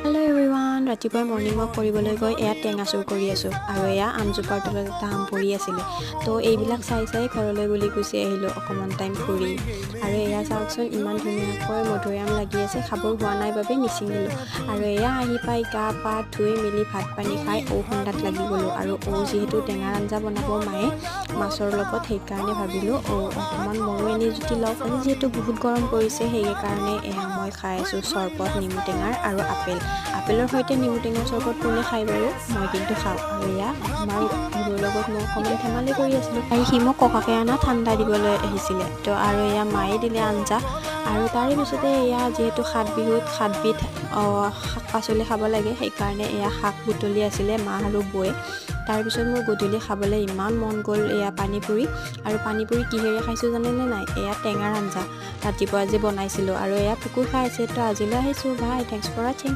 Hello' everyone, ৰাতিপুৱা morning walk কৰিবলৈ গৈ এয়া টেঙা চুৰ কৰি আছোঁ আৰু এয়া আমজোপাৰ তলত এটা আম পৰি আছিলে। তো এইবিলাক চাই ঘৰলৈ বুলি গুচি আহিলোঁ অকণমান টাইম ফুৰি। আৰু এয়া চাওকচোন, ইমান ধুনীয়াকৈ মধুৰিআম লাগি আছে, খাবৰ হোৱা নাই বাবে নিছিঙিলোঁ। আৰু এয়া আহি পাই গা পা ধুই মেলি ভাত পানী খাই খুন্দাত লাগি গ'লোঁ। আৰু যিহেতু টেঙাৰ আঞ্জা বনাব মায়ে মাছৰ লগত, সেইকাৰণে ভাবিলোঁ অকণমান ময়ো এনেই জুতি লওঁ। আজি যিহেতু বহুত গৰম পৰিছে, সেইকাৰণে এয়া মই খাই আছোঁ চৰবত নেমু টেঙাৰ আৰু আপেলৰ সৈতে নেমু টেঙাৰ চৰবত কোনে খাই বাৰু, মই কিন্তু খাওঁ। আৰু এয়া আমাৰ গুৰুৰ লগত মই অকণমান ধেমালি কৰি আছিলোঁ। আৰু সি মোক ককাকে অনা ঠাণ্ডা দিবলৈ আহিছিলে। তো আৰু এয়া মায়ে দিলে আঞ্জা। আৰু তাৰে পিছতে এয়া যিহেতু সাত বিহুত 7 বিধ শাক পাচলি খাব লাগে, সেইকাৰণে এয়া শাক বুটলি আছিলে মা আৰু বৌয়ে। তাৰপিছত মোৰ গধূলি খাবলৈ ইমান মন গ'ল এয়া পানীপুৰি। আৰু পানীপুৰি কিহেৰে খাইছোঁ জানেনে নাই? এয়া টেঙাৰ আঞ্জা ৰাতিপুৱা আজি বনাইছিলোঁ। আৰু এয়া পুকুৰ খাই আছে। তো আজিলৈ আহিছোঁ, বাই, থেংকছ ফৰ ৱাচিং।